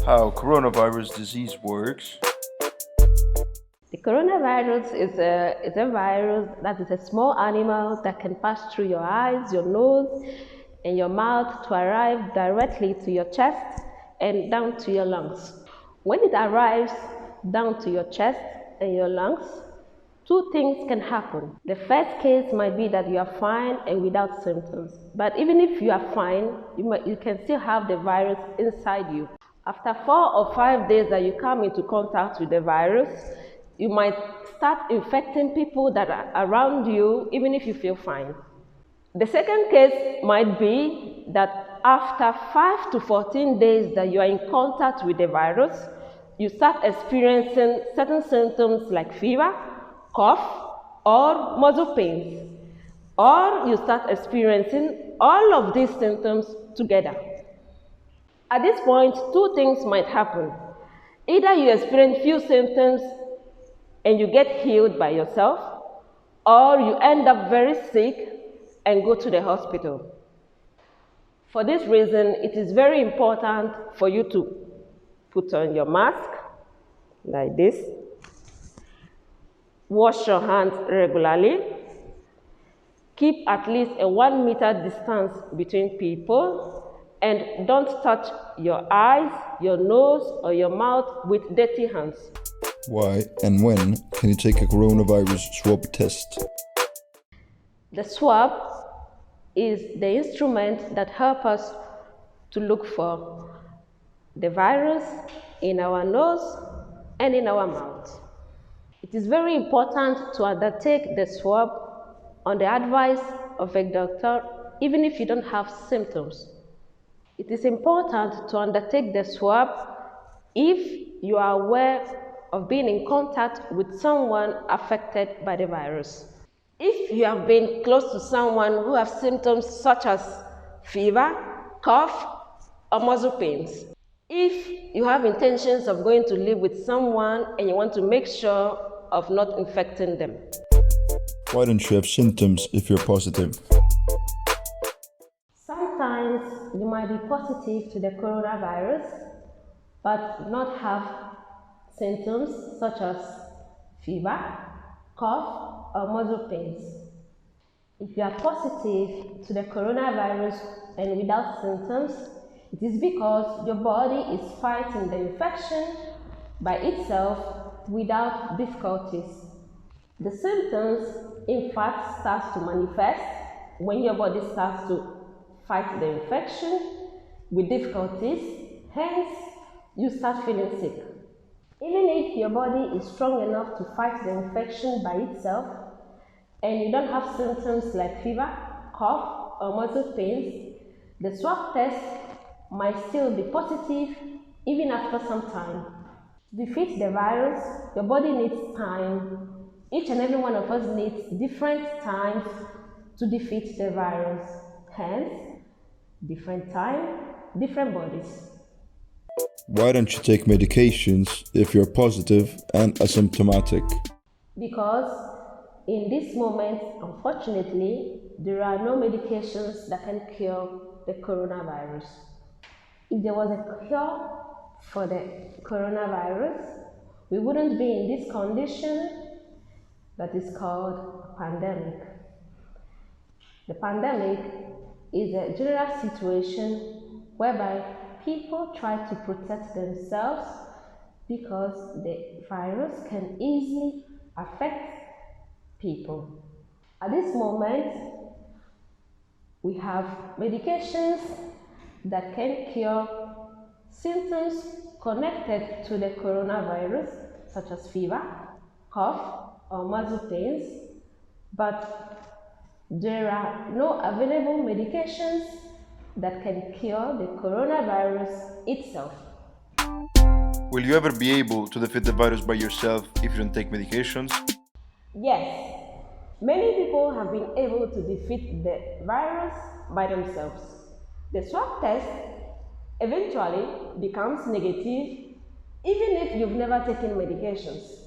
How coronavirus disease works. The coronavirus is a virus that is a small animal that can pass through your eyes, your nose, and your mouth to arrive directly to your chest and down to your lungs. When it arrives down to your chest and your lungs, two things can happen. The first case might be that you are fine and without symptoms. But even if you are fine, you can still have the virus inside you. After 4 or 5 days that you come into contact with the virus, you might start infecting people that are around you, even if you feel fine. The second case might be that after 5 to 14 days that you are in contact with the virus, you start experiencing certain symptoms like fever, cough, or muscle pains. Or you start experiencing all of these symptoms together. At this point, two things might happen. Either you experience few symptoms and you get healed by yourself, or you end up very sick and go to the hospital. For this reason, it is very important for you to put on your mask like this, wash your hands regularly, keep at least a 1 meter distance between people, and don't touch your eyes, your nose, or your mouth with dirty hands. Why and when can you take a coronavirus swab test? The swab is the instrument that helps us to look for the virus in our nose and in our mouth. It is very important to undertake the swab on the advice of a doctor, even if you don't have symptoms. It is important to undertake the swab if you are aware of being in contact with someone affected by the virus. If you have been close to someone who has symptoms such as fever, cough, or muscle pains. If you have intentions of going to live with someone and you want to make sure of not infecting them. Why don't you have symptoms if you're positive? Sometimes you might be positive to the coronavirus, but not have symptoms such as fever, cough, or muscle pains. If you are positive to the coronavirus and without symptoms, it is because your body is fighting the infection by itself without difficulties. The symptoms, in fact, start to manifest when your body starts to fight the infection with difficulties, hence you start feeling sick. Even if your body is strong enough to fight the infection by itself and you don't have symptoms like fever, cough, or muscle pains, the swab test might still be positive even after some time. To defeat the virus, your body needs time. Each and every one of us needs different times to defeat the virus. Hence, different time, different bodies. Why don't you take medications if you're positive and asymptomatic? Because in this moment, unfortunately, there are no medications that can cure the coronavirus. If there was a cure for the coronavirus, we wouldn't be in this condition that is called a pandemic. The pandemic is a general situation whereby people try to protect themselves because the virus can easily affect people. At this moment, we have medications that can cure symptoms connected to the coronavirus, such as fever, cough, or muscle pains, but there are no available medications that can cure the coronavirus itself. Will you ever be able to defeat the virus by yourself if you don't take medications? Yes, many people have been able to defeat the virus by themselves. The swab test eventually becomes negative even if you've never taken medications.